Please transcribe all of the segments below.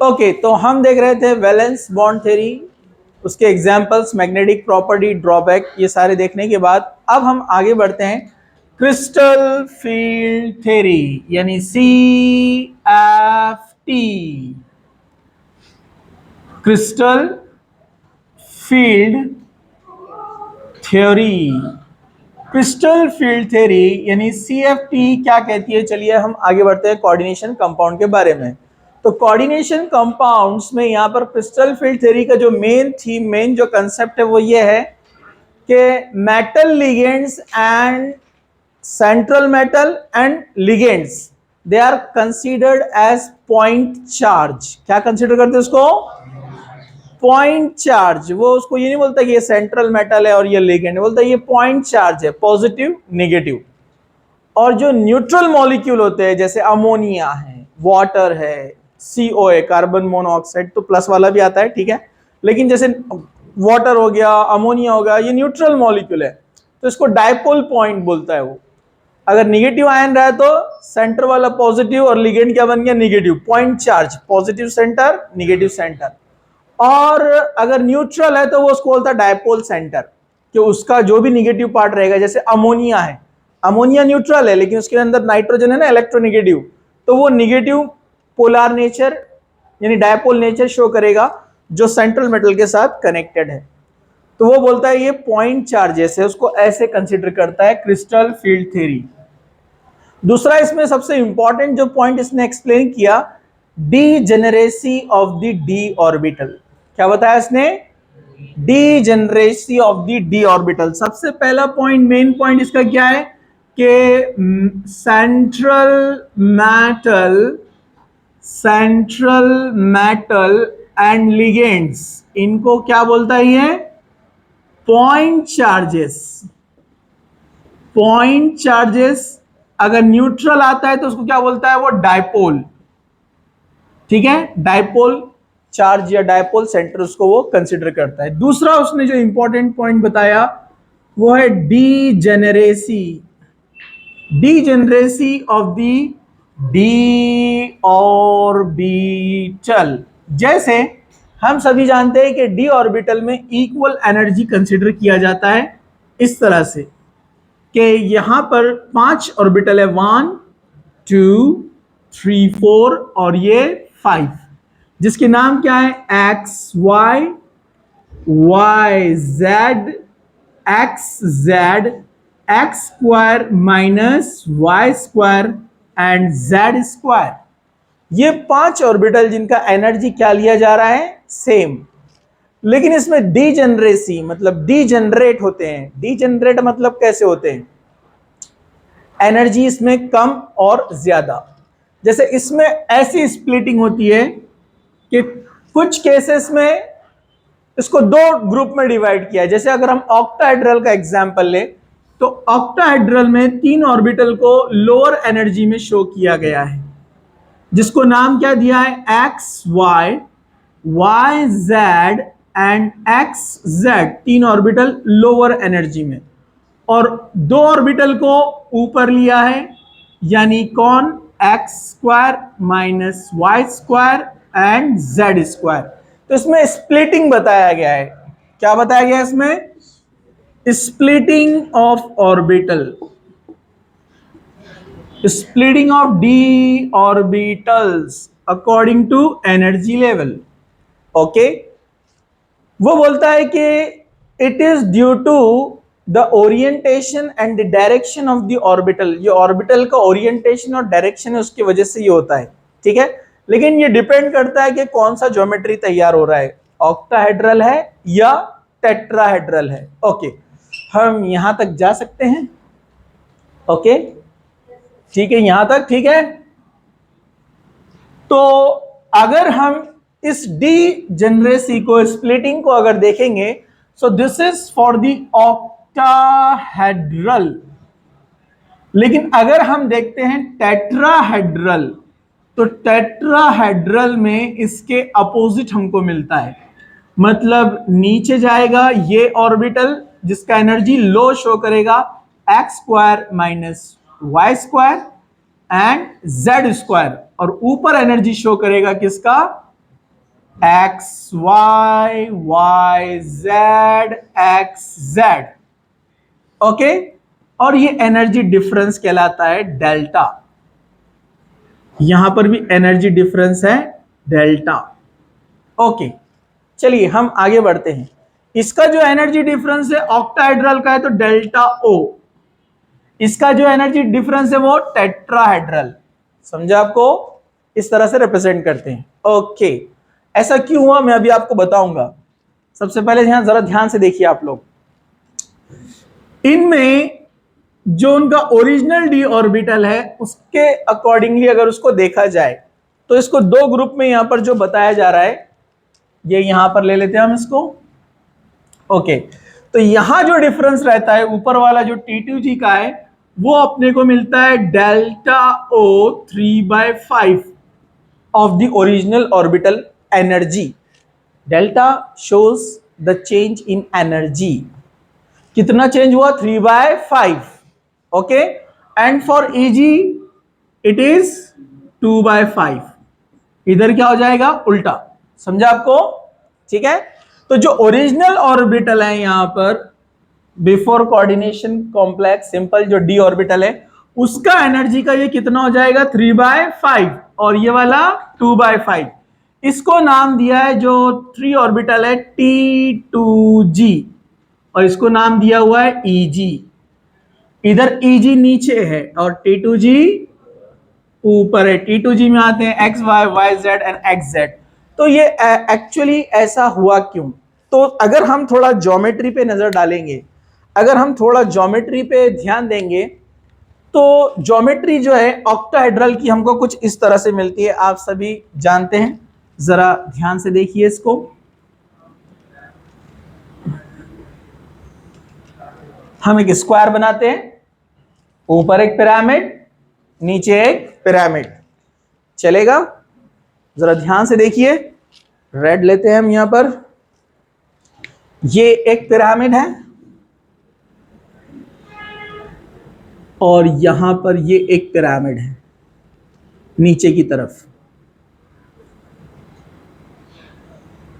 Okay, तो हम देख रहे थे वैलेंस बॉन्ड थ्योरी, उसके एग्जांपल्स, मैग्नेटिक प्रॉपर्टी, ड्रॉबैक, ये सारे देखने के बाद अब हम आगे बढ़ते हैं क्रिस्टल फील्ड थ्योरी यानी CFT, crystal field theory. Crystal field theory यानी CFT क्या कहती है, चलिए हम आगे बढ़ते हैं कोऑर्डिनेशन कंपाउंड के बारे में। तो कोऑर्डिनेशन कंपाउंड्स में यहाँ पर क्रिस्टल फील्ड थ्योरी का जो मेन जो कंसेप्ट है वो ये है कि metal ligands and central metal and ligands they are considered as point charge. क्या कंसीडर करते हैं उसको? Point charge. वो उसको ये नहीं बोलता कि ये सेंट्रल मेटल है और ये लिगेंड है, बोलता है ये पॉइंट चार्ज है, पॉजिटिव नेगेटिव। और जो न्यूट्रल मॉलिक्यूल होते हैं जैसे अमोनिया है, वाटर है, COA कार्बन मोनोऑक्साइड, तो प्लस वाला भी आता है, ठीक है, लेकिन जैसे वाटर हो गया, अमोनिया हो गया, ये न्यूट्रल मॉलिक्यूल है, तो इसको डायपोल पॉइंट बोलता है वो। अगर निगेटिव आयन रहा तो सेंटर वाला पॉजिटिव और लिगेंड क्या बन गया? Negative. Point charge, positive centre, negative centre. और अगर न्यूट्रल है तो वो उसको बोलता है डायपोल सेंटर, कि उसका जो भी निगेटिव पार्ट रहेगा, जैसे अमोनिया है, अमोनिया न्यूट्रल है लेकिन उसके अंदर नाइट्रोजन है ना, इलेक्ट्रोनेगेटिव, तो वो निगेटिव पोलर नेचर यानी डायपोल नेचर शो करेगा जो सेंट्रल मेटल के साथ कनेक्टेड है, तो वो बोलता है ये पॉइंट चार्जेस है, उसको ऐसे कंसिडर करता है क्रिस्टल फील्ड थ्योरी। दूसरा इसमें सबसे इंपॉर्टेंट जो पॉइंट इसने एक्सप्लेन किया, degeneracy of the D orbital. क्या बताया इसने? Degeneracy of the D orbital. सबसे पहला पॉइंट, मेन पॉइंट इसका क्या है कि सेंट्रल मेटल एंड लिगेंड्स, इनको क्या बोलता है ये? Point charges. Point charges. अगर न्यूट्रल आता है तो उसको क्या बोलता है? वो डायपोल, ठीक है, डायपोल चार्ज या डायपोल सेंटर उसको वो कंसिडर करता है। दूसरा उसने जो इंपॉर्टेंट पॉइंट बताया वो है degeneracy. Degeneracy of the D orbital. जैसे हम सभी जानते हैं कि डी ऑर्बिटल में इक्वल एनर्जी कंसिडर किया जाता है इस तरह से कि यहां पर 5 ऑर्बिटल है, 1 2 3 4 और ये 5, जिसके नाम क्या है? X Y, Y Z, x Z, x square minus Y square and Z square. ये 5 ऑर्बिटल जिनका एनर्जी क्या लिया जा रहा है? सेम। लेकिन इसमें डीजेनरेसी मतलब डीजेनरेट होते हैं। डीजेनरेट मतलब कैसे होते हैं? एनर्जी इसमें कम और ज्यादा। जैसे इसमें ऐसी स्प्लिटिंग होती है कि कुछ केसेस में इसको 2 ग्रुप में डिवाइड किया है। जैसे अगर हम ऑक्टाहेड्रल का एग्जांपल ले तो ऑक्टाहेड्रल में 3 ऑर्बिटल को लोअर एनर्जी में शो किया गया है, जिसको नाम क्या दिया है? X Y, Y z and x z. 3 orbital lower energy में और 2 ऑर्बिटल को ऊपर लिया है, यानी कौन? X square minus Y square and Z square. तो इसमें स्प्लिटिंग बताया गया है। क्या बताया गया है इसमें? Splitting of orbital, splitting of d orbitals according to energy level। Okay, वो बोलता है कि it is due to the orientation and the direction of the orbital। ये ऑर्बिटल का ओरिएंटेशन और डायरेक्शन है, उसकी वजह से ये होता है, ठीक है। लेकिन ये डिपेंड करता है कि कौन सा ज्योमेट्री तैयार हो रहा है, ऑक्टाहेड्रल है या टेट्राहेड्रल है। ओके, हम यहां तक जा सकते हैं? ओके, ठीक है, यहां तक ठीक है। तो अगर हम इस डीजेनरेसी को, स्प्लिटिंग को अगर देखेंगे, so this is for the octahedral. लेकिन अगर हम देखते हैं टेट्राहेड्रल, तो टेट्राहेड्रल में इसके अपोजिट हमको मिलता है। मतलब नीचे जाएगा ये ऑर्बिटल जिसका एनर्जी लो शो करेगा, x square minus Y square and Z square, और ऊपर एनर्जी शो करेगा किसका? X Y, Y Z, x z. Okay, और ये एनर्जी डिफरेंस कहलाता है डेल्टा। यहां पर भी एनर्जी डिफरेंस है डेल्टा। ओके, चलिए हम आगे बढ़ते हैं। इसका जो एनर्जी डिफरेंस है ऑक्टाहेड्रल का है तो डेल्टा ओ। इसका जो एनर्जी डिफरेंस है वो टेट्राहेड्रल। समझा आपको? इस तरह से रिप्रेजेंट करते हैं। ओके, ऐसा क्यों हुआ मैं अभी आपको बताऊंगा। सबसे पहले यहां जरा ध्यान से देखिए आप लोग। इनमें जो उनका ओरिजिनल डी ऑर्बिटल है उसके अकॉर्डिंगली अगर उसको देखा जाए तो इसको दो ग्रुप में यहां पर जो बताया जा रहा है, ये यहां पर ले लेते हैं हम इसको। ओके, तो यहां जो डिफरेंस रहता है ऊपर वाला जो T2G का है वो अपने को मिलता है delta O 3/5 of the original orbital energy. Delta shows the change in energy. कितना चेंज हुआ? 3/5। Okay, and for Eg it is 2/5। इधर क्या हो जाएगा? उल्टा। समझा आपको? ठीक है, तो जो ओरिजिनल ऑर्बिटल है यहां पर बिफोर कोऑर्डिनेशन कॉम्प्लेक्स सिंपल जो डी ऑर्बिटल है उसका एनर्जी का ये कितना हो जाएगा? 3/5 और ये वाला 2/5। इसको नाम दिया है जो थ्री ऑर्बिटल है T2G और इसको नाम दिया हुआ है Eg। इधर Eg नीचे है और T2G ऊपर है। T2G में आते हैं x Y, Y z and x z. तो ये एक्चुअली ऐसा हुआ क्यों? तो अगर हम थोड़ा ज्योमेट्री पे नजर डालेंगे, अगर हम थोड़ा ज्योमेट्री पे ध्यान देंगे तो ज्योमेट्री जो है ऑक्टाहेड्रल की हमको कुछ इस तरह से मिलती है, आप सभी जानते हैं। जरा ध्यान से देखिए इसको। हम एक स्क्वायर बनाते हैं, ऊपर एक पिरामिड, नीचे एक पिरामिड। चलेगा? जरा ध्यान से देखिए। रेड लेते हैं हम यहां पर। ये एक पिरामिड है और यहां पर ये एक पिरामिड है नीचे की तरफ।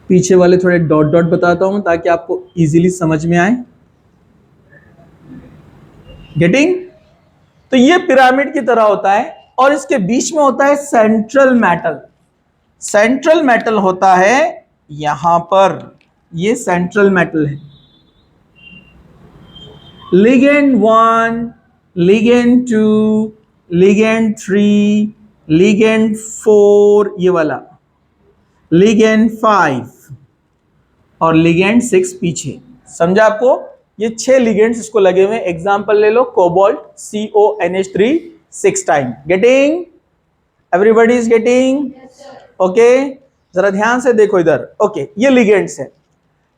पीछे वाले थोड़े डॉट डॉट बताता हूं ताकि आपको इजीली समझ में आए। गेटिंग? तो ये पिरामिड की तरह होता है और इसके बीच में होता है सेंट्रल मेटल। सेंट्रल मेटल होता है यहां पर, ये सेंट्रल मेटल है। लिगेंड 1, लिगेंड 2, लिगेंड 3, लिगेंड 4, ये वाला लिगेंड 5 और लिगेंड 6 पीछे। समझा आपको? ये 6 लिगेंड्स इसको लगे हुए। एग्जांपल ले लो, cobalt CONH3 6 time. Getting? Everybody is getting? Okay, जरा ध्यान से देखो इधर। ओके, ये लिगेंड्स है।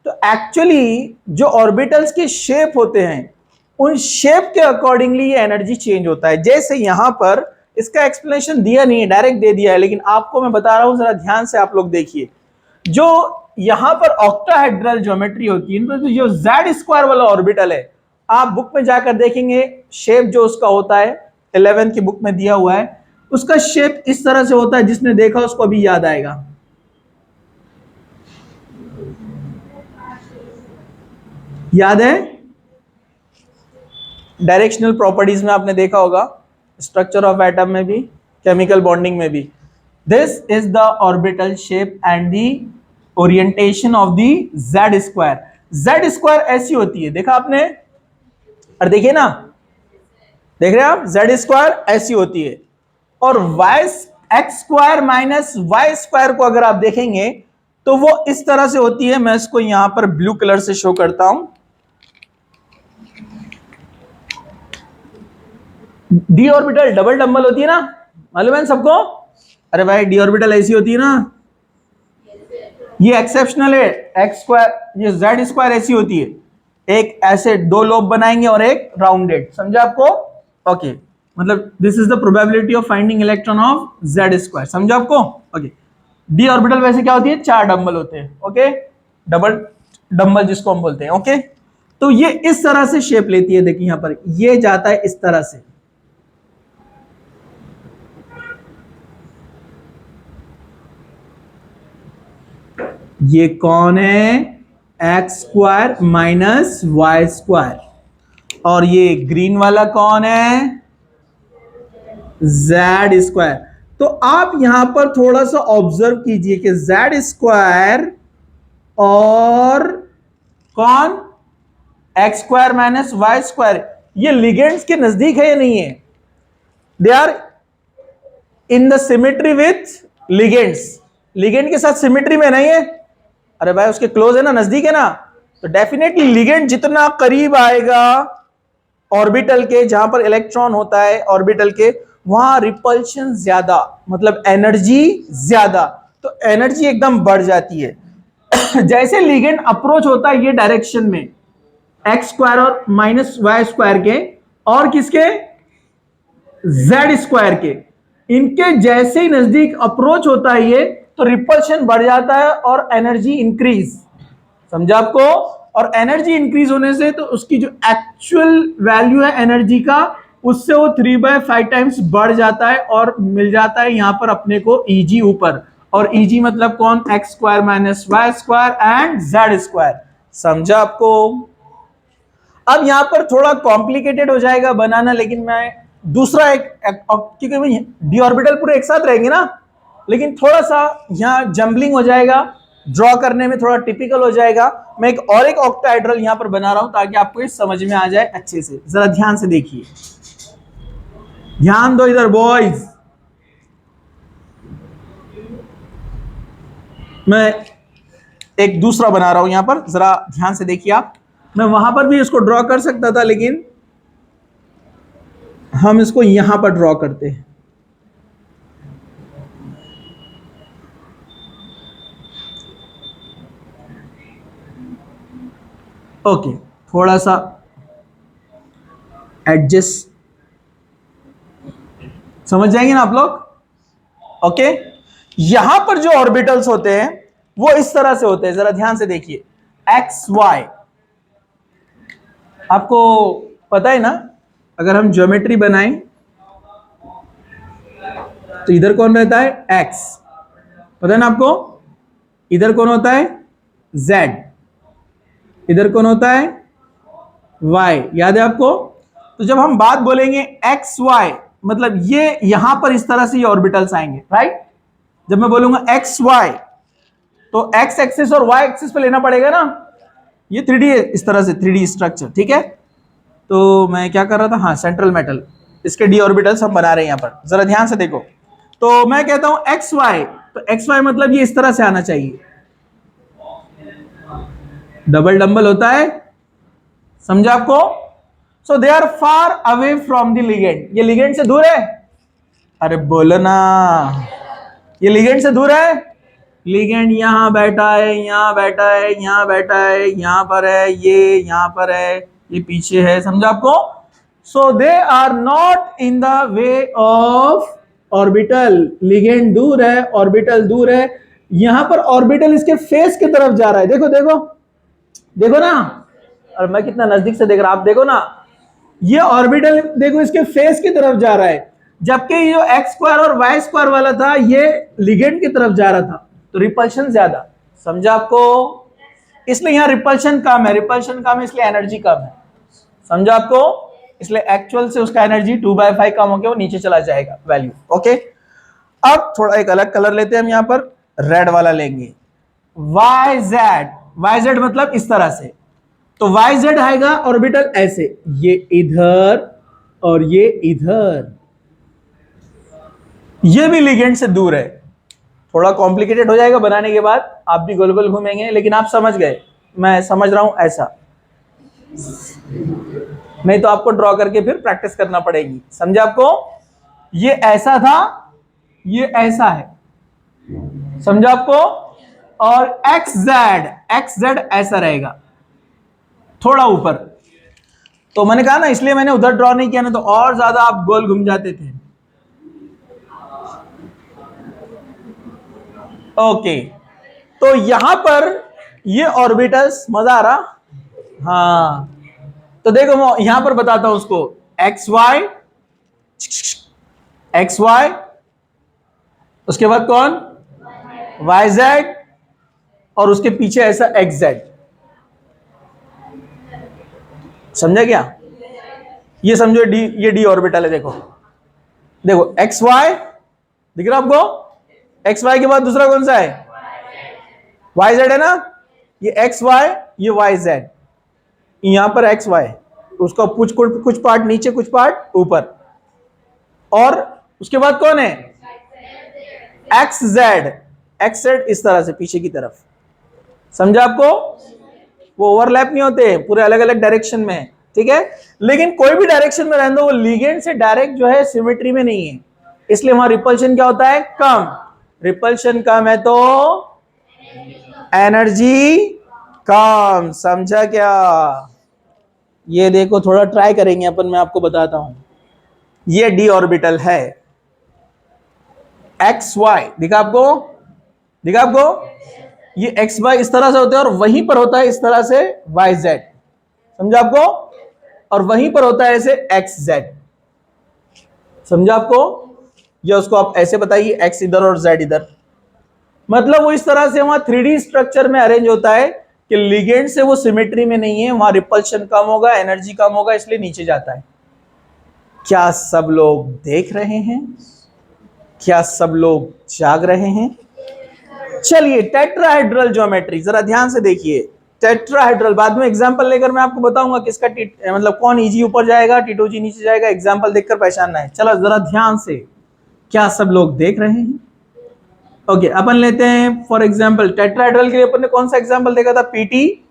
तो एक्चुअली जो ऑर्बिटल्स के शेप होते हैं उन शेप के अकॉर्डिंगली ये एनर्जी चेंज होता है। जैसे यहां पर इसका एक्सप्लेनेशन दिया नहीं है, डायरेक्ट दे दिया है, लेकिन आपको मैं बता रहा हूं, जरा ध्यान से आप लोग देखिए। जो यहां पर ऑक्टाहेड्रल ज्योमेट्री होती है तो जो जेड स्क्वायर वाला ऑर्बिटल है, आप बुक में जाकर देखेंगे शेप जो उसका होता है, 11 की बुक में दिया हुआ है, उसका शेप इस तरह से होता है। जिसने देखा उसको अभी याद आएगा। याद है? डायरेक्शनल प्रॉपर्टीज में आपने देखा होगा, स्ट्रक्चर ऑफ एटम में भी, केमिकल बॉन्डिंग में भी। This is the orbital shape and the orientation of the Z square. Z square ऐसी होती है, देखा आपने? और देखिए ना, देख रहे हैं आप? जेड स्क्वायर ऐसी होती है। और y x square minus Y square को अगर आप देखेंगे तो वो इस तरह से होती है। मैं इसको यहां पर ब्लू कलर से शो करता हूं। डी ऑर्बिटल डबल डंबल होती है ना, मालूम है सबको? अरे भाई, डी ऑर्बिटल ऐसी होती है ना, ये एक्सेप्शनल है। एक्स स्क्वायर, ये जेड स्क्वायर ऐसी होती है। एक ऐसे दो लोब बनाएंगे और एक राउंडेड। समझा आपको? ओके, मतलब this is the probability of finding electron of Z square. समझा आपको? ओके, डी ऑर्बिटल वैसे क्या होती है? 4 डंबल होते हैं। ओके, डबल डंबल जिसको हम बोलते हैं। ओके, तो ये इस तरह से शेप लेती है। देखिए यहां पर ये जाता है इस तरह से। ये कौन है? X square minus Y square. और ये ग्रीन वाला कौन है? Z square. तो आप यहां पर थोड़ा सा ऑब्जर्व कीजिए कि जेड स्क्वायर और कौन? X square minus Y square, ये लिगेंड्स के नजदीक है या नहीं है? They are in the symmetry with ligands. Ligand के साथ सिमेट्री में नहीं है? अरे भाई उसके क्लोज है ना, नजदीक है ना, तो डेफिनेटली लिगेंड जितना करीब आएगा ऑर्बिटल के, जहां पर इलेक्ट्रॉन होता है ऑर्बिटल के, वहां रिपल्शन ज्यादा, मतलब एनर्जी ज्यादा, तो एनर्जी एकदम बढ़ जाती है। जैसे लिगेंड अप्रोच होता है ये डायरेक्शन में, एक्स स्क्वायर और माइनस वाई स्क्वायर के, और किसके? जेड स्क्वायर के, इनके जैसे ही नजदीक अप्रोच होता है ये, तो रिपल्शन बढ़ जाता है और एनर्जी इंक्रीज। समझा आपको? और एनर्जी इंक्रीज होने से तो उसकी जो एक्चुअल वैल्यू है एनर्जी का, उससे वो 3/5 टाइम्स बढ़ जाता है और मिल जाता है यहां पर अपने को ईजी ऊपर। और ईजी मतलब कौन? X square minus Y square and Z square. समझा आपको? अब यहां पर थोड़ा कॉम्प्लिकेटेड हो जाएगा बनाना, लेकिन मैं दूसरा क्योंकि डी ऑर्बिटल पूरे एक साथ रहेंगे ना, लेकिन थोड़ा सा यहां जंबलिंग हो जाएगा, ड्रॉ करने में थोड़ा टिपिकल हो जाएगा। मैं एक ऑक्टाहेड्रल यहां पर बना रहा हूं ताकि आपको ये समझ में आ जाए अच्छे से। जरा ध्यान से देखिए, ध्यान दो इधर बॉयज। मैं एक दूसरा बना रहा हूं यहां पर, जरा ध्यान से देखिए आप। मैं वहां पर भी इसको ड्रॉ कर सकता था, लेकिन हम इसको यहां पर ड्रॉ करते हैं। ओके, थोड़ा सा एडजस्ट, समझ जाएंगे ना आप लोग? ओके, यहां पर जो ऑर्बिटल्स होते हैं वो इस तरह से होते हैं, जरा ध्यान से देखिए। एक्स वाई, आपको पता है ना, अगर हम ज्योमेट्री बनाएं तो इधर कौन रहता है? एक्स, पता है ना आपको? इधर कौन होता है? जेड। इधर कौन होता है? वाई। याद है आपको? तो जब हम बात बोलेंगे एक्स वाई, मतलब ये यहां पर इस तरह से ये ऑर्बिटल्स आएंगे, राइट? जब मैं बोलूंगा एक्स वाई, तो एक्स एक्सिस और वाई एक्सिस पे लेना पड़ेगा ना। ये 3D है, इस तरह से 3D स्ट्रक्चर, ठीक है? तो मैं क्या कर रहा था? हाँ, सेंट्रल मेटल, इसके डी ऑर्बिटल्स हम बना रहे हैं यहां पर, जरा ध्यान से देखो। तो मैं कहता हूं एक्स वाई, तो एक्स वाई मतलब ये इस तरह से आना चाहिए, डबल डंबल होता है। समझा आपको? So they are far away from the ligand. ये लिगेंड से दूर है? अरे बोलो ना, ये लिगेंड से दूर है? लिगेंड यहां बैठा है, यहां बैठा है, यहां बैठा है, यहां पर है, ये यहां पर है, ये पीछे है। समझा आपको? So they are not in the way of orbital. Ligand दूर है, ऑर्बिटल दूर है। यहां पर ऑर्बिटल इसके फेस की तरफ जा रहा है, देखो देखो देखो ना। और मैं कितना नजदीक से देख रहा, आप देखो ना, ये ऑर्बिटल देखो इसके फेस की तरफ जा रहा है, जबकि ये जो एक्स स्क्वायर और वाई स्क्वायर वाला था ये लिगेंड की तरफ जा रहा था, तो रिपल्शन ज्यादा। समझा आपको? इसलिए यहां रिपल्शन कम है, रिपल्शन कम है इसलिए एनर्जी कम है। समझा आपको? इसलिए एक्चुअल से उसका एनर्जी 2/5 कम होकर वो नीचे चला जाएगा वैल्यू। ओके, अब थोड़ा एक अलग कलर लेते हैं हम, यहां पर रेड वाला लेंगे। वाई जेड, वाई जेड मतलब इस तरह से, तो वाई जेड आएगा ऑर्बिटल ऐसे, ये इधर और ये इधर, ये भी लिगेंड से दूर है। थोड़ा कॉम्प्लिकेटेड हो जाएगा बनाने के बाद, आप भी गोल गोल घूमेंगे, लेकिन आप समझ गए, मैं समझ रहा हूं ऐसा, नहीं तो आपको ड्रॉ करके फिर प्रैक्टिस करना पड़ेगी। समझे आपको? ये ऐसा था, ये ऐसा है। समझा आपको? और एक्स जेड ऐसा रहेगा, थोड़ा ऊपर। तो मैंने कहा ना, इसलिए मैंने उधर ड्रॉ नहीं किया ना, तो और ज्यादा आप गोल घूम जाते थे। ओके, तो यहां पर ये ऑर्बिटल्स, मजा आ रहा? हाँ, तो देखो मैं यहां पर बताता हूं उसको, एक्स वाई, एक्स वाई, उसके बाद कौन? वाई जेड, और उसके पीछे ऐसा एक्स जेड। समझा क्या? ये समझो डी, ये डी ऑर्बिटल है। देखो देखो एक्स वाई दिख रहा आपको? एक्स वाई के बाद दूसरा कौन सा है? वाई जेड है ना। ये एक्स वाई, ये वाई जेड, यहां पर एक्स वाई, उसका कुछ पार्ट नीचे, कुछ पार्ट ऊपर, और उसके बाद कौन है? X Z. एक्स जेड इस तरह से पीछे की तरफ। समझा आपको? वो ओवरलैप नहीं होते, पूरे अलग अलग डायरेक्शन में, ठीक है। लेकिन कोई भी डायरेक्शन में रहने दो, वो लिगेंड से डायरेक्ट जो है सिमेट्री में नहीं है, इसलिए वहां रिपल्शन क्या होता है? कम। रिपल्शन कम है तो एनर्जी कम। समझा क्या? ये देखो, थोड़ा ट्राई करेंगे अपन, मैं आपको बताता हूं। ये डी ऑर्बिटल है, एक्स वाई दिखा आपको? दिखा आपको? ये एक्स वाई इस तरह से होता है, और वहीं पर होता है इस तरह से वाई जेड। समझा आपको? और वहीं पर होता है ऐसे एक्स जेड। समझा आपको? या उसको आप ऐसे बताइए, एक्स इधर और जेड इधर। मतलब वो इस तरह से वहां 3D स्ट्रक्चर में अरेंज होता है कि लिगेंड से वो सिमेट्री में नहीं है, वहां रिपल्शन कम होगा, एनर्जी कम होगा, इसलिए नीचे जाता है। क्या सब लोग देख रहे हैं? क्या सब लोग जाग रहे हैं? चलिए, टेट्राहेड्रल ज्योमेट्री जरा ध्यान से देखिए। टेट्राहेड्रल बाद में एग्जांपल लेकर मैं आपको बताऊंगा किसका मतलब कौन इजी ऊपर जाएगा, टी2जी नीचे जाएगा, एग्जांपल देखकर पहचानना है। चलो जरा ध्यान से, क्या सब लोग देख रहे हैं? ओके, अपन लेते हैं फॉर एग्जांपल टेट्राहेड्रल के लिए अपन ने कौन सा एग्जांपल देखा था? पीटी।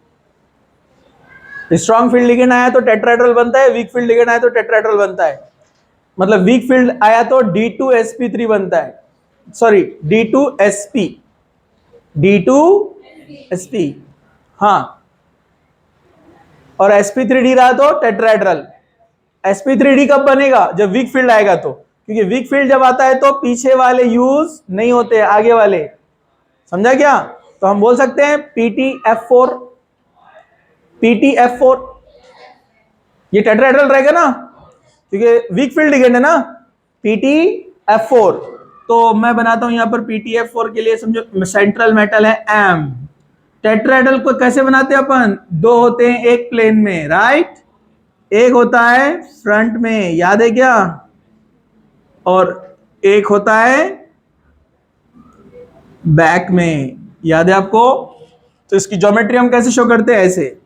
स्ट्रॉन्ग फील्ड लिगेंड आया तो टेट्राहेड्रल बनता है, वीक फील्ड लिगेंड आया तो टेट्राहेड्रल बनता है। मतलब वीक फील्ड आया तो D2sp3 बनता है, सॉरी D2sp, D2sp, हाँ। और sp3d रहा तो टेट्राहेड्रल। sp3d कब बनेगा? जब वीक फील्ड आएगा तो, क्योंकि वीक फील्ड जब आता है तो पीछे वाले यूज नहीं होते, आगे वाले। समझा क्या? तो हम बोल सकते हैं PtF4, PtF4। ये टेट्राहेड्रल रहेगा ना, क्योंकि वीक फील्ड लिगेंड है ना, PtF4। तो मैं बनाता हूं यहां पर PtF4 के लिए, समझो सेंट्रल मेटल है M। टेट्राहेड्रल को कैसे बनाते हैं अपन? दो होते हैं एक प्लेन में, राइट? एक होता है फ्रंट में, याद है क्या? और एक होता है बैक में, याद है आपको? तो इसकी ज्योमेट्री हम कैसे शो करते हैं? ऐसे।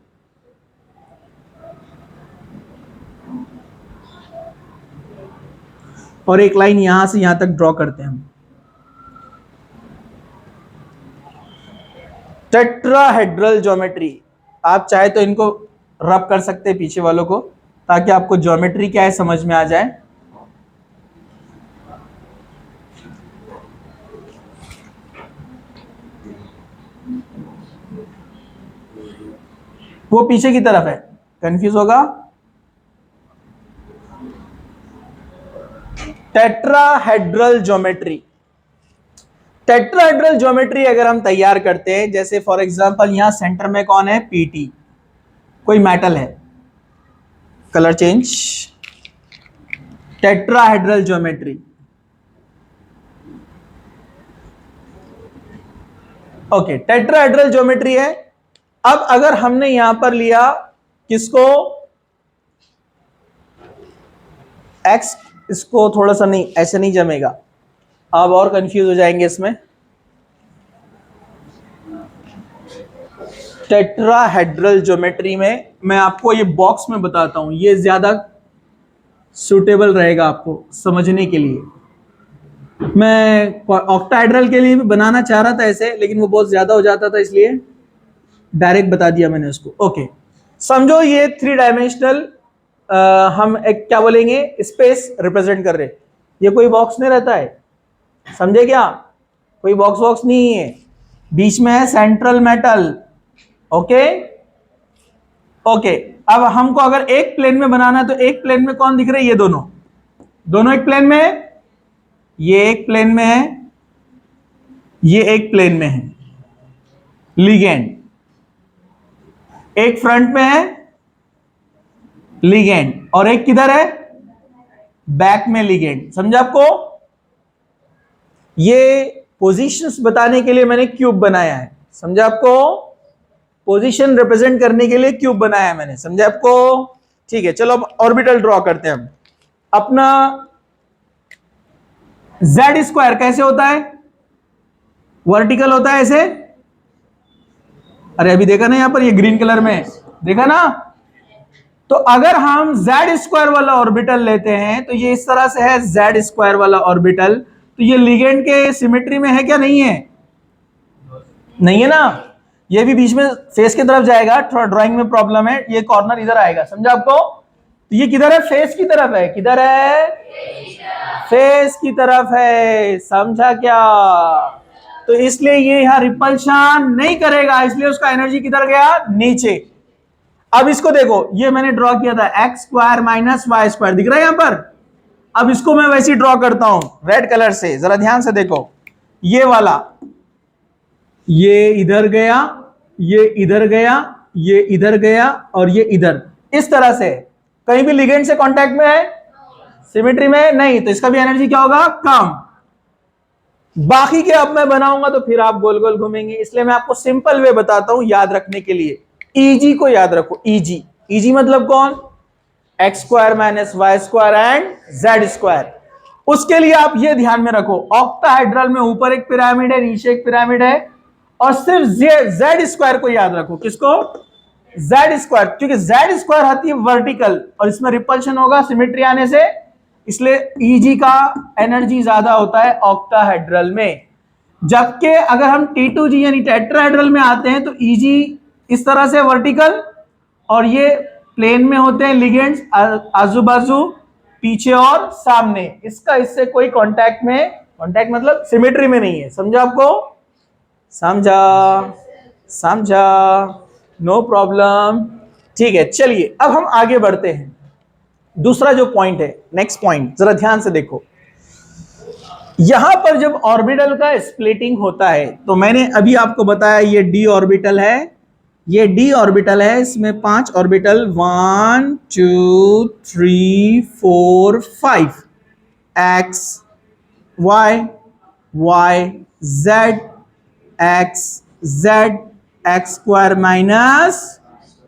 और एक लाइन यहां से यहां तक ड्रॉ करते हैं हम। टेट्राहेड्रल ज्योमेट्री, आप चाहे तो इनको रब कर सकते हैं पीछे वालों को, ताकि आपको ज्योमेट्री क्या है समझ में आ जाए। वो पीछे की तरफ है, कंफ्यूज होगा। टेट्राहेड्रल ज्योमेट्री, टेट्राहेड्रल ज्योमेट्री अगर हम तैयार करते हैं, जैसे फॉर एग्जांपल यहां सेंटर में कौन है? पीटी, कोई मेटल है, colour change, tetrahedral geometry. Okay, tetrahedral geometry है। अब अगर हमने यहां पर लिया किसको? एक्स, इसको थोड़ा सा नहीं, ऐसे नहीं जमेगा, आप और कंफ्यूज हो जाएंगे इसमें। टेट्राहेड्रल ज्योमेट्री में मैं आपको ये बॉक्स में बताता हूं, ये ज्यादा सूटेबल रहेगा आपको समझने के लिए। मैं ऑक्टाहेड्रल के लिए भी बनाना चाह रहा था ऐसे, लेकिन वो बहुत ज्यादा हो जाता था, इसलिए डायरेक्ट बता दिया मैंने उसको। ओके, समझो ये 3 डायमेंशनल हम एक क्या बोलेंगे, स्पेस रिप्रेजेंट कर रहे। ये कोई बॉक्स नहीं रहता है, समझे क्या? कोई बॉक्स वॉक्स नहीं है, बीच में है सेंट्रल मेटल। ओके ओके, अब हमको अगर एक प्लेन में बनाना है, तो एक प्लेन में कौन दिख रहे हैं? ये दोनों, दोनों एक प्लेन में है। ये एक प्लेन में है, ये एक प्लेन में है, लिगेंड। एक फ्रंट में है लिगेंड, और एक किधर है? बैक में लिगेंड। समझा आपको? ये पोजीशंस बताने के लिए मैंने क्यूब बनाया है। समझा आपको? पोजीशन रिप्रेजेंट करने के लिए क्यूब बनाया है मैंने, समझा आपको? ठीक है, चलो अब ऑर्बिटल ड्रॉ करते हैं हम। अपना जेड स्क्वायर कैसे होता है? वर्टिकल होता है ऐसे। अरे अभी देखा ना, यहां पर ये ग्रीन कलर में देखा ना? तो अगर हम जेड स्क्वायर वाला ऑर्बिटल लेते हैं तो ये इस तरह से है, जेड स्क्वायर वाला ऑर्बिटल। तो ये लिगेंड के सिमेट्री में है क्या? नहीं है, नहीं है ना? ये भी बीच में फेस की तरफ जाएगा, थोड़ा ड्राइंग में प्रॉब्लम है, ये कॉर्नर इधर आएगा, समझा आपको? तो ये किधर है? फेस की तरफ है। किधर है? फेस की तरफ है, समझा क्या? तो इसलिए ये यहां रिपल्शन नहीं करेगा, इसलिए उसका एनर्जी किधर गया? नीचे। अब इसको देखो, ये मैंने ड्रॉ किया था X square minus Y square, दिख रहा है यहां पर? अब इसको मैं वैसे ही ड्रॉ करता हूं रेड कलर से, जरा ध्यान से देखो। ये वाला, ये इधर गया, ये इधर गया, ये इधर गया और ये इधर, इस तरह से। कहीं भी लिगेंड से कांटेक्ट में है? सिमेट्री में नहीं, तो इसका भी एनर्जी क्या होगा? कम। बाकी के अब मैं बनाऊंगा तो फिर आप गोल गोल घूमेंगे, इसलिए मैं आपको सिंपल वे बताता हूं याद रखने के लिए। ईजी को याद रखो, ईजी। ईजी मतलब कौन? X square minus Y square and Z square. उसके लिए आप ये ध्यान में रखो, ऑक्टाहेड्रल में ऊपर एक पिरामिड है, नीचे एक पिरामिड है, और सिर्फ जेड स्क्वायर को याद रखो। किसको? जेड स्क्वायर, क्योंकि जेड स्क्वायर आती है वर्टिकल और इसमें रिपल्शन होगा सिमेट्री आने से, इसलिए ईजी का एनर्जी ज्यादा होता है ऑक्टाहेड्रल में। जबकि अगर हम T2G यानी टेट्राहेड्रल में आते हैं तो ईजी इस तरह से वर्टिकल, और ये प्लेन में होते हैं लिगेंड्स, आजू बाजू, पीछे और सामने। इसका इससे कोई कांटेक्ट में, कांटेक्ट मतलब सिमेट्री में नहीं है, समझा आपको? समझा? समझा? No problem. ठीक है, चलिए अब हम आगे बढ़ते हैं। दूसरा जो पॉइंट है, नेक्स्ट पॉइंट, जरा ध्यान से देखो। यहां पर जब ऑर्बिटल का स्प्लिटिंग होता है, तो मैंने अभी आपको बताया ये डी ऑर्बिटल है, ये डी ऑर्बिटल है, इसमें 5 orbital, 1 2 3 4 5, X Y, Y Z, x Z, x square minus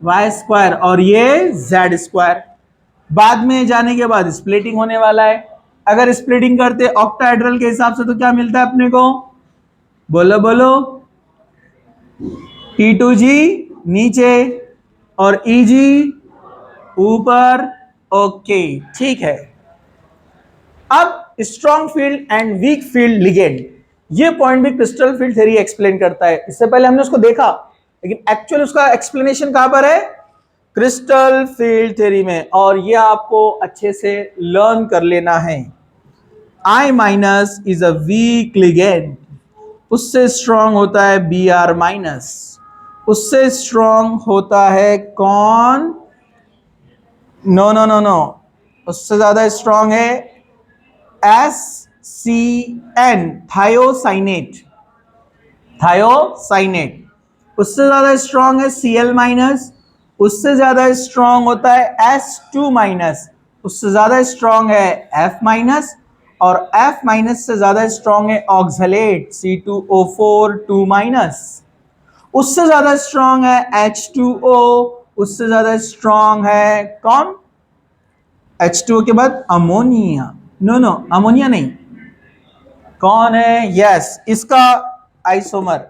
Y square, और ये जेड स्क्वायर। बाद में जाने के बाद स्प्लिटिंग होने वाला है। अगर स्प्लिटिंग करते ऑक्टाहेड्रल के हिसाब से तो क्या मिलता है अपने को? बोलो बोलो। T2G नीचे और EG ऊपर। ओके, ठीक है। अब strong field and weak field ligand, ये पॉइंट भी क्रिस्टल फील्ड थ्योरी एक्सप्लेन करता है। इससे पहले हमने उसको देखा, लेकिन एक्चुअल उसका एक्सप्लेनेशन कहां पर है? क्रिस्टल फील्ड थ्योरी में। और ये आपको अच्छे से लर्न कर लेना है। I minus is a week ligand, उससे स्ट्रॉन्ग होता है Br माइनस, उससे स्ट्रॉन्ग होता है कौन? नो नो नो नो, उससे ज्यादा स्ट्रॉन्ग है SCN, थायोसाइनेट, थायोसाइनेट। उससे ज्यादा स्ट्रॉन्ग है Cl माइनस, उससे ज्यादा स्ट्रॉन्ग होता है S2 माइनस, उससे ज्यादा स्ट्रॉन्ग है F माइनस, और F माइनस से ज्यादा स्ट्रॉन्ग है ऑक्सलेट C2O4 2 माइनस, उससे ज्यादा स्ट्रॉन्ग है H2O, उससे ज्यादा स्ट्रॉन्ग है कौन? H2O के बाद अमोनिया, नो नो अमोनिया नहीं, कौन है? यस, इसका आइसोमर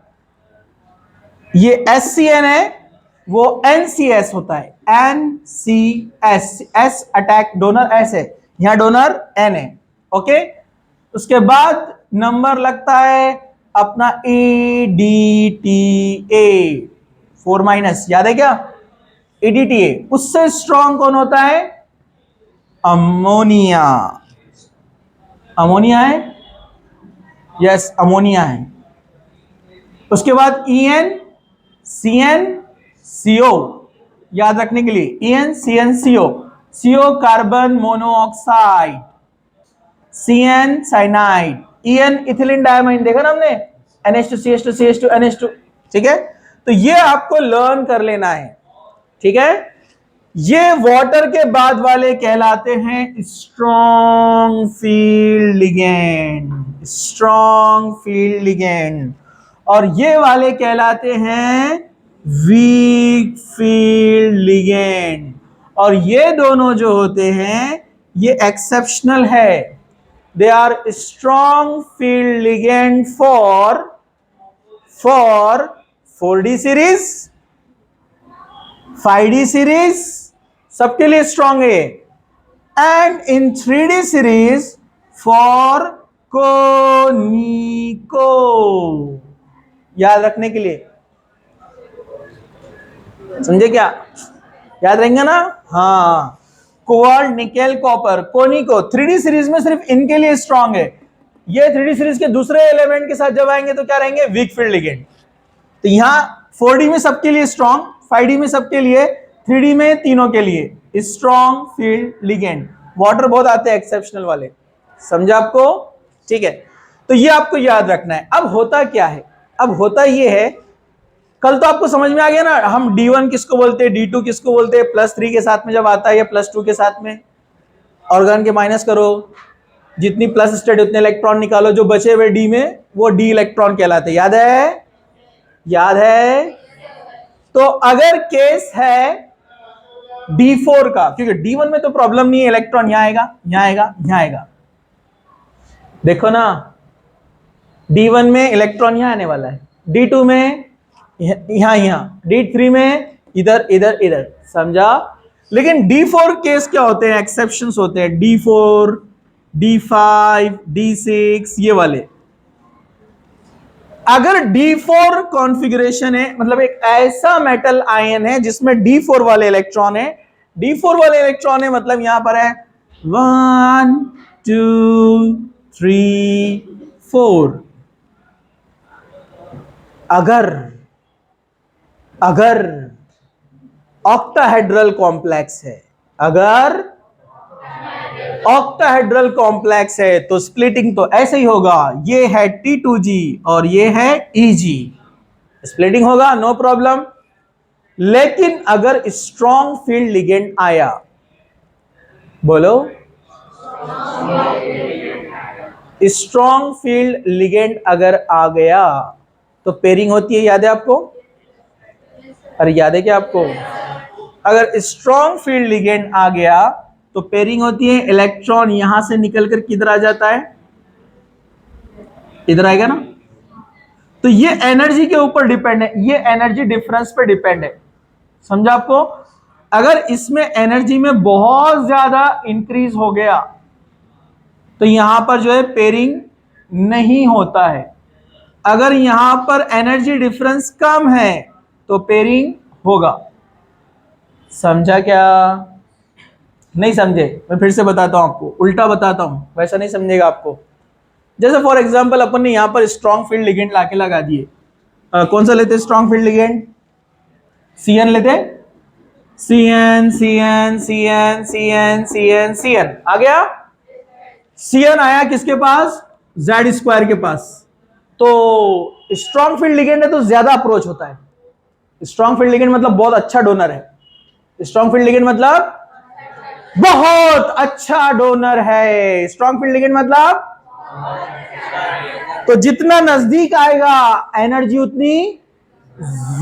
ये SCN है, वो NCS होता है, NCS, S attack, donor S है, यहां डोनर N है। ओके, उसके बाद नंबर लगता है अपना EDTA 4 माइनस, याद है क्या? EDTA। उससे स्ट्रॉन्ग कौन होता है? अमोनिया। अमोनिया है, यस अमोनिया है। उसके बाद EN CN CO, याद रखने के लिए EN CN CO, CO carbon monoxide, CN cyanide, EN ethylene diamine, देखा ना हमने, NH2CH2 CH2 NH2। ठीक है, तो ये आपको लर्न कर लेना है। ठीक है, ये वाटर के बाद वाले कहलाते हैं strong field ligand, strong field ligand. और ये वाले कहलाते हैं वीक फील्ड लिगेंड। और ये दोनों जो होते हैं ये एक्सेप्शनल है। They are strong field ligand for 4D series, 5D series, सबके लिए स्ट्रॉन्ग है। And in 3D series for conico. याद रखने के लिए, समझे क्या? याद रहेंगे ना? हाँ, cobalt, nickel, copper, conico 3D series में सिर्फ इनके लिए स्ट्रॉन्ग है। ये 3D सीरीज के दूसरे एलिमेंट के साथ जब आएंगे तो क्या रहेंगे? Weak field ligand. तो यहां 4D में सबके लिए स्ट्रॉन्ग, 5D में सबके लिए, 3D में तीनों के लिए स्ट्रॉन्ग फील्ड लिगेंड। वाटर बहुत आते हैं एक्सेप्शनल वाले, समझा आपको? ठीक है, तो ये आपको याद रखना है। अब होता क्या है? अब होता ये है, कल तो आपको समझ में आ गया ना, हम D1 किसको बोलते हैं, D2 किसको बोलते हैं, +3 के साथ में जब आता है या +2 के साथ में, ऑर्गन के माइनस करो, जितनी प्लस स्टेट उतने इलेक्ट्रॉन निकालो, जो बचे हुए D में वो D इलेक्ट्रॉन कहलाते हैं। याद है? याद है? तो अगर केस है D4 का, क्योंकि D1 में तो प्रॉब्लम नहीं है, इलेक्ट्रॉन यहां आएगा, यहां आएगा, यहां आएगा। देखो ना, D1 में इलेक्ट्रॉन यहां आने वाला है, D2 में यहां, D3 में इधर इधर इधर, समझा? लेकिन D4 केस क्या होते हैं? एक्सेप्शंस होते हैं। D4, D5, D6, ये वाले। अगर D4 कॉन्फ़िगरेशन है, मतलब एक ऐसा मेटल आयन है जिसमें D4 वाले इलेक्ट्रॉन है, D4 वाले इलेक्ट्रॉन है, मतलब यहां पर है 1 2 3 4। अगर ऑक्टाहेड्रल कॉम्प्लेक्स है, अगर ऑक्टाहेड्रल कॉम्प्लेक्स है तो स्प्लिटिंग तो ऐसे ही होगा। ये है T2G और ये है EG, स्प्लिटिंग होगा, नो प्रॉब्लम। लेकिन अगर स्ट्रॉन्ग फील्ड लिगेंड आया, बोलो, स्ट्रॉन्ग फील्ड लिगेंड अगर आ गया तो पेयरिंग होती है। याद है आपको? अरे याद है क्या आपको? अगर स्ट्रॉन्ग फील्ड लिगेंड आ गया तो पेयरिंग होती है। इलेक्ट्रॉन यहां से निकलकर किधर आ जाता है? इधर आएगा ना। तो ये एनर्जी के ऊपर डिपेंड है, ये एनर्जी डिफरेंस पे डिपेंड है, समझा आपको? अगर इसमें एनर्जी में बहुत ज्यादा इंक्रीज हो गया तो यहां पर जो है पेयरिंग नहीं होता है। अगर यहां पर एनर्जी डिफरेंस कम है तो पेयरिंग होगा। समझा क्या? नहीं समझे? मैं फिर से बताता हूं आपको, उल्टा बताता हूं, वैसा नहीं समझेगा आपको। जैसे फॉर एग्जांपल अपन ने यहां पर स्ट्रॉन्ग फील्ड लिगेंड लाके लगा दिए। कौन सा लेते? स्ट्रॉन्ग फील्ड लिगेंड CN लेते, CN CN CN CN CN CN आ गया। CN आया किसके पास? Z² के पास। तो स्ट्रॉन्ग फील्ड लिगेंड है तो ज्यादा अप्रोच होता है। स्ट्रॉन्ग फील्ड लिगेंड मतलब बहुत अच्छा डोनर है। स्ट्रॉन्ग फील्ड लिगेंड मतलब बहुत अच्छा डोनर है। स्ट्रॉन्ग फील्ड लिगेंड मतलब, तो जितना नजदीक आएगा एनर्जी उतनी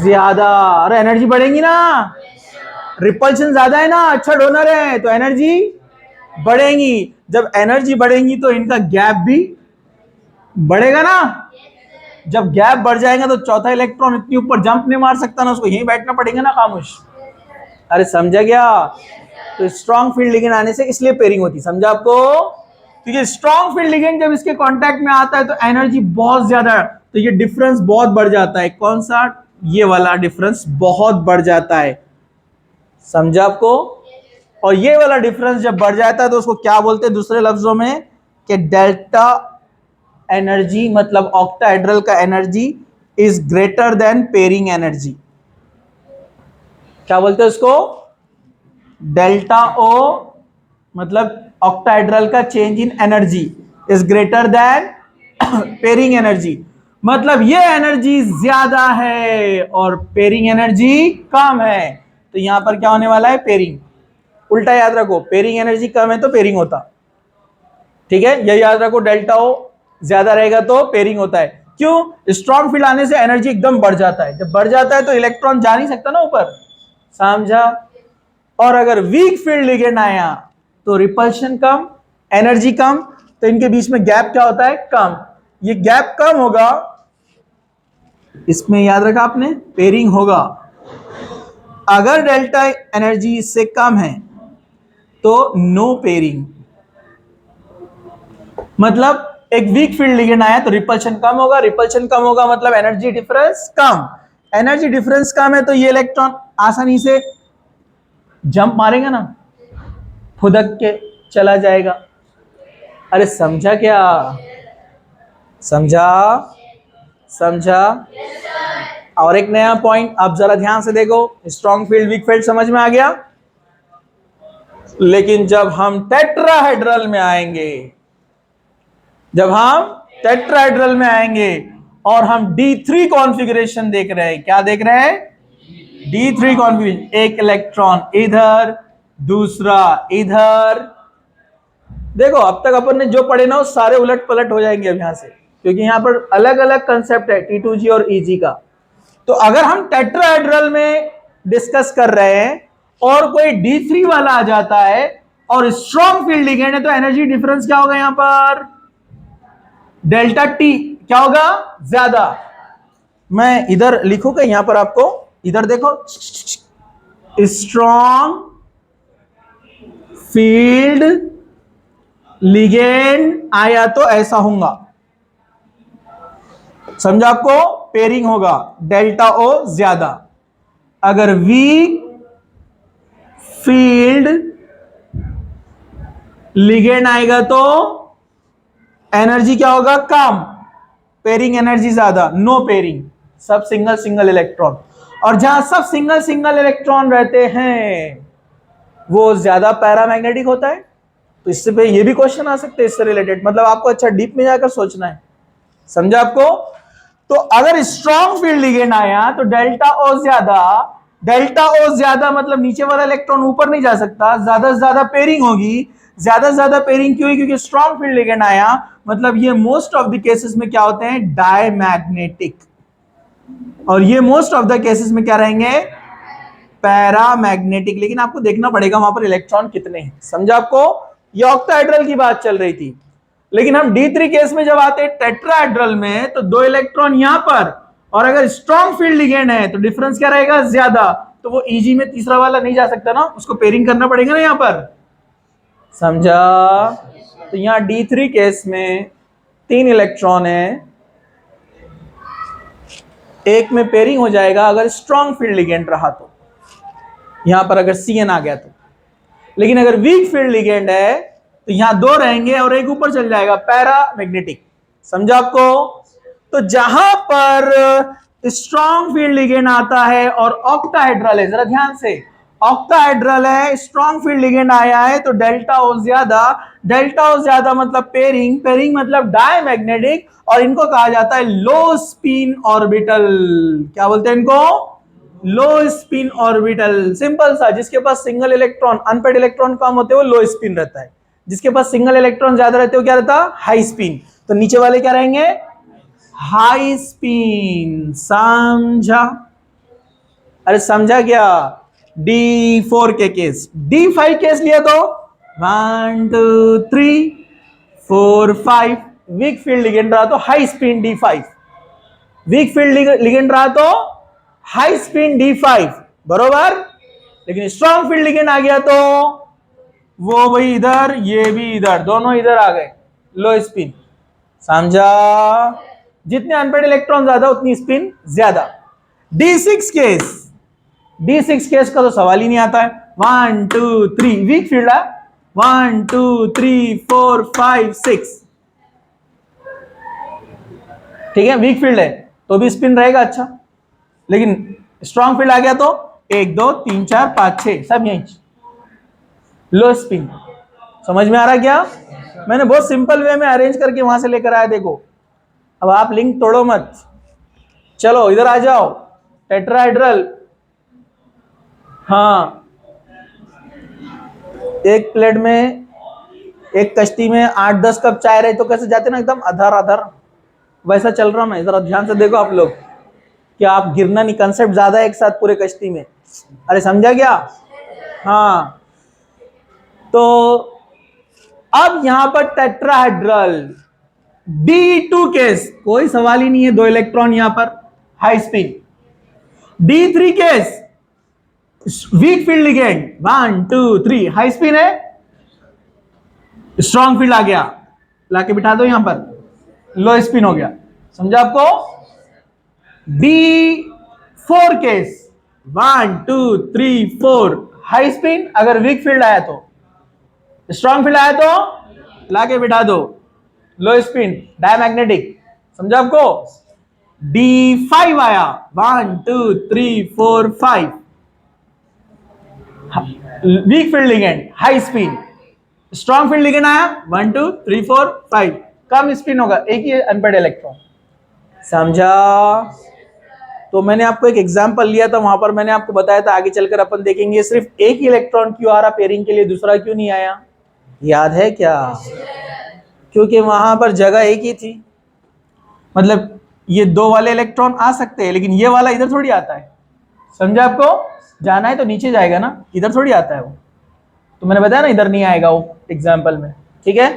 ज्यादा। अरे एनर्जी बढ़ेगी ना, रिपल्शन ज्यादा है ना, अच्छा डोनर है तो एनर्जी बढ़ेगी। जब एनर्जी बढ़ेगी तो इनका गैप भी बढ़ेगा ना। जब गैप बढ़ जाएगा तो चौथा इलेक्ट्रॉन इतनी ऊपर जंप नहीं मार सकता ना, उसको यहीं बैठना पड़ेगा ना खामोश। अरे समझा क्या? तो स्ट्रॉन्ग फील्ड लिगेंड आने से इसलिए पेयरिंग होती, समझा आपको? क्योंकि स्ट्रॉन्ग फील्ड लिगेंड जब इसके कांटेक्ट में आता है तो एनर्जी बहुत ज्यादा, तो ये डिफरेंस बहुत बढ़ जाता है। कौन सा? ये वाला डिफरेंस बहुत बढ़ जाता है, समझा आपको? और ये वाला डिफरेंस जब बढ़ जाता है तो उसको क्या बोलते हैं दूसरे लफ्जों में? कि डेल्टा एनर्जी, मतलब ऑक्टाहेड्रल का energy is greater than pairing energy. क्या बोलते हैं उसको? डेल्टा O, मतलब ऑक्टाहेड्रल का change in energy is greater than pairing energy. मतलब ये एनर्जी ज्यादा है और पेयरिंग एनर्जी कम है, तो यहां पर क्या होने वाला है? पेयरिंग। उल्टा याद रखो, पेयरिंग एनर्जी कम है तो पेयरिंग होता, ठीक है? ये याद रखो, डेल्टा O ज्यादा रहेगा तो पेयरिंग होता है। क्यों? स्ट्रॉन्ग फील्ड आने से एनर्जी एकदम बढ़ जाता है, जब बढ़ जाता है तो इलेक्ट्रॉन जा नहीं सकता ना ऊपर, समझा? और अगर वीक फील्ड लिगेंड आया तो रिपल्शन कम, एनर्जी कम, तो इनके बीच में गैप क्या होता है? कम। ये गैप कम होगा, इसमें याद रखा आपने, पेयरिंग होगा। अगर डेल्टा एनर्जी इससे कम है तो नो पेयरिंग, मतलब एक वीक फील्ड लिगेंड आया तो रिपल्शन कम होगा, रिपल्शन कम होगा मतलब एनर्जी डिफरेंस कम, एनर्जी डिफरेंस कम है तो ये इलेक्ट्रॉन आसानी से जंप मारेगा ना, फुदक के चला जाएगा। अरे समझा क्या? समझा? समझा? और एक नया पॉइंट आप जरा ध्यान से देखो, स्ट्रॉन्ग फील्ड वीक फील्ड समझ में आ गया, लेकिन जब हम टेट्राहेड्रल में आएंगे, जब हम टेट्राहेड्रल में आएंगे और हम D3 कॉन्फ़िगरेशन देख रहे हैं, क्या देख रहे हैं? D3 कॉन्फ़िगरेशन, एक इलेक्ट्रॉन इधर, दूसरा इधर। देखो अब तक अपन ने जो पढ़े ना वो सारे उलट पलट हो जाएंगे अब यहां से, क्योंकि यहां पर अलग अलग कंसेप्ट है T2G और EG का। तो अगर हम टेट्राहेड्रल में डिस्कस कर रहे हैं और कोई D3 वाला आ जाता है और स्ट्रॉन्ग फील्ड लिगेंड है, तो एनर्जी डिफरेंस क्या होगा? यहां पर डेल्टा टी क्या होगा? ज्यादा। मैं इधर लिखूंगा, यहां पर आपको इधर देखो, स्ट्रॉन्ग फील्ड लिगेंड आया तो ऐसा होगा, समझा आपको? पेयरिंग होगा, डेल्टा ओ ज्यादा। अगर वीक फील्ड लिगेंड आएगा तो एनर्जी क्या होगा? कम, पेयरिंग एनर्जी ज्यादा, नो पेयरिंग, सब सिंगल सिंगल इलेक्ट्रॉन। और जहां सब सिंगल सिंगल इलेक्ट्रॉन रहते हैं वो ज्यादा पैरामैग्नेटिक होता है। तो इससे पे ये भी क्वेश्चन आ सकते हैं इससे रिलेटेड, मतलब आपको अच्छा डीप में जाकर सोचना है, समझा आपको? तो अगर स्ट्रॉन्ग फील्ड लिगेंड आया तो डेल्टा ओ ज्यादा, डेल्टा ओ ज्यादा मतलब नीचे वाला इलेक्ट्रॉन ऊपर नहीं जा सकता, ज्यादा से ज्यादा पेयरिंग होगी। ज्यादा से ज्यादा पेयरिंग क्यों? क्योंकि स्ट्रॉन्ग फील्ड लिगेंड आया, मतलब ये मोस्ट ऑफ द केसेस में क्या होते हैं? डायमैग्नेटिक। और ये मोस्ट ऑफ द केसेस में क्या रहेंगे? पैरामैग्नेटिक। लेकिन आपको देखना पड़ेगा वहां पर इलेक्ट्रॉन कितने हैं, समझा आपको? ये ऑक्टाहेड्रल की बात चल रही थी, लेकिन हम D3 केस में जब आते हैं टेट्राहेड्रल में तो दो इलेक्ट्रॉन यहां पर, और अगर स्ट्रॉन्ग फील्ड लिगेंड है तो डिफरेंस क्या रहेगा? ज्यादा। तो वो EG में तीसरा वाला नहीं जा सकता ना, उसको पेयरिंग करना पड़ेगा ना यहां पर, समझा? तो यहां D3 केस में 3 इलेक्ट्रॉन है, एक में पेयरिंग हो जाएगा अगर स्ट्रॉन्ग फील्ड लिगेंड रहा तो, यहां पर अगर CN आ गया तो। लेकिन अगर वीक फील्ड लिगेंड है तो यहां 2 रहेंगे और एक ऊपर चल जाएगा, पैरामैग्नेटिक, समझा आपको? तो जहां पर स्ट्रॉन्ग फील्ड लिगेंड आता है और ऑक्टाहेड्रल है, जरा ध्यान से, ऑक्टाहेड्रल है, स्ट्रॉन्ग फील्ड लिगेंड आया है तो डेल्टा ओ ज्यादा, डेल्टा ओ ज्यादा मतलब पेयरिंग, पेयरिंग मतलब डायमैग्नेटिक, और इनको कहा जाता है लो स्पिन ऑर्बिटल। क्या बोलते हैं इनको? लो स्पिन ऑर्बिटल। सिंपल सा, जिसके पास सिंगल इलेक्ट्रॉन, अनपेड इलेक्ट्रॉन कम होते हैं वो लो स्पिन रहता है, जिसके पास सिंगल इलेक्ट्रॉन ज्यादा रहते हो क्या रहता? High spin. तो नीचे वाले क्या रहेंगे? हाई स्पिन, समझा? अरे समझा क्या? D4 के केस, D5 केस लिया तो 1 2 3 4 5, वीक फील्ड लिगेंड रहा तो high spin D5, weak field ligand रहा तो हाई स्पिन D5, बरोबर। लेकिन स्ट्रॉन्ग फील्ड लिगेंड आ गया तो वो भाई इधर, ये भी इधर, दोनों इधर आ गए, लो स्पिन, समझा? जितने अनपेड इलेक्ट्रॉन ज्यादा उतनी स्पिन ज्यादा। D6 केस, D6 केस का तो सवाल ही नहीं आता है। 1 2 3 वीक फील्ड है, 1 2 3 4 5 6, ठीक है, वीक फील्ड है तो भी स्पिन रहेगा अच्छा। लेकिन स्ट्रॉन्ग फील्ड आ गया तो 1 2 3 4 5 6 सब यहीं, लो स्पिन। समझ में आ रहा क्या? मैंने बहुत सिंपल वे में अरेंज करके वहां से लेकर आया, देखो। अब आप लिंक तोड़ो मत, चलो इधर आ जाओ, टेट्राहेड्रल। हाँ, एक प्लेट में, एक कश्ती में 8 10 कप चाय रहे तो कैसे जाते ना, एकदम अधर अधर, वैसा चल रहा मैं, जरा ध्यान से देखो आप लोग, कि आप गिरना नहीं, कंसेप्ट ज्यादा है एक साथ पूरे कश्ती में। अरे समझा क्या? हाँ, तो अब यहां पर टेट्राहेड्रल D2 केस, कोई सवाल ही नहीं है, 2 इलेक्ट्रॉन यहां पर, high spin. D3 case, weak field ligand, 1 2 3, high spin है, स्ट्रॉन्ग फील्ड आ गया, लाके बिठा दो यहां पर, लो स्पिन हो गया। समझा आपको? D4 केस, 1 2 3 4, हाई स्पिन, अगर वीक फील्ड आया तो, स्ट्रॉन्ग फील्ड आया तो लाके बिठा दो, लो स्पिन, डायमैग्नेटिक। समझा आपको? D5 आया, 1 2 3 4 5, weak field ligand, high spin. Strong field ligand आया, 1 2 3 4 5, कम स्पिन होगा, एक ही अनपेड इलेक्ट्रॉन। समझा? तो मैंने आपको एक एग्जांपल लिया था, वहां पर मैंने आपको बताया था, आगे चलकर अपन देखेंगे सिर्फ एक ही इलेक्ट्रॉन क्यों आ रहा पेयरिंग के लिए, दूसरा क्यों नहीं आया, याद है क्या? क्योंकि वहां पर जगह एक ही थी। मतलब ये 2 वाले इलेक्ट्रॉन आ सकते हैं, लेकिन ये वाला इधर थोड़ी आता है। समझा आपको? जाना है तो नीचे जाएगा ना, इधर थोड़ी आता है वो। तो मैंने बताया ना, इधर नहीं आएगा वो एग्जाम्पल में। ठीक है,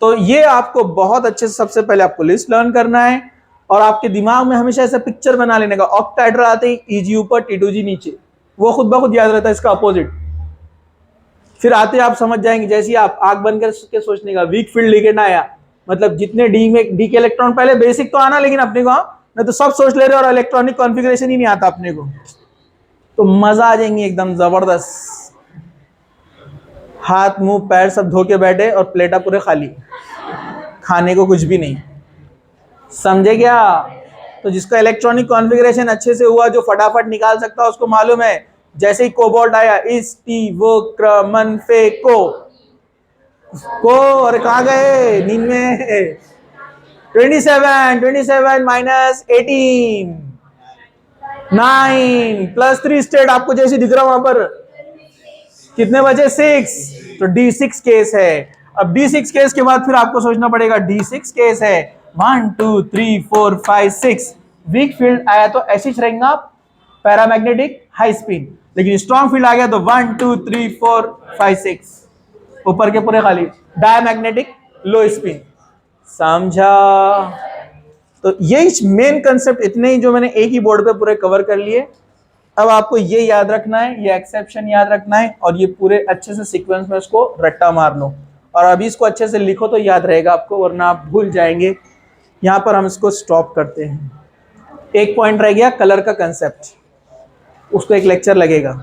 तो ये आपको बहुत अच्छे से सबसे पहले आपको लिस्ट लर्न करना है, और आपके दिमाग में हमेशा ऐसा पिक्चर बना लेने का, ऑक्टाहेड्रल आते ही Eg ऊपर T2G नीचे, वो खुद ब खुद याद रहता है, इसका अपोजिट। फिर आते आप समझ जाएंगे, जैसे ही आप आंख बंद करके सोचने का, वीक फील्ड लिगेंड आया, मतलब जितने डी के इलेक्ट्रॉन, पहले बेसिक तो आना, लेकिन अपने को नहीं तो सब सोच ले रहे और इलेक्ट्रॉनिक कॉन्फ़िगरेशन ही नहीं आता अपने को, तो मजा आ जाएंगे एकदम जबरदस्त। हाथ मुंह पैर सब धो के बैठे और प्लेटा पूरे खाली, खाने को कुछ भी नहीं। समझे क्या? तो जिसका इलेक्ट्रॉनिक कॉन्फ़िगरेशन अच्छे से हुआ, जो फटाफट निकाल सकता है, उसको मालूम है, जैसे ही कोबाल्ट आया, इस टी वो क्रमन फे को, अरे कहाँ गए नींद में? 27 माइनस 18, 9 प्लस 3 स्टेट आपको जैसे दिख रहा वहां पर, कितने बचे? 6, तो D6 केस है। अब D6 केस के बाद फिर आपको सोचना पड़ेगा, D6 केस है, 1 2 3 4 5 6, वीक फील्ड आया तो ऐसे ही रहेगा, पैरामैग्नेटिक, हाई स्पिन, लेकिन स्ट्रॉन्ग फील्ड आ गया तो 1 2 3 4 5 6, ऊपर के पूरे खाली, डायमैग्नेटिक, लो स्पिन। समझा? तो यही मेन कंसेप्ट, इतने ही जो मैंने एक ही बोर्ड पे पूरे कवर कर लिए। अब आपको ये याद रखना है, ये एक्सेप्शन याद रखना है, और ये पूरे अच्छे से सीक्वेंस में इसको रट्टा मार लो, और अभी इसको अच्छे से लिखो तो याद रहेगा आपको, वरना आप भूल जाएंगे। यहाँ पर हम इसको स्टॉप करते हैं। एक पॉइंट रह गया, कलर का कंसेप्ट, उसको एक लेक्चर लगेगा।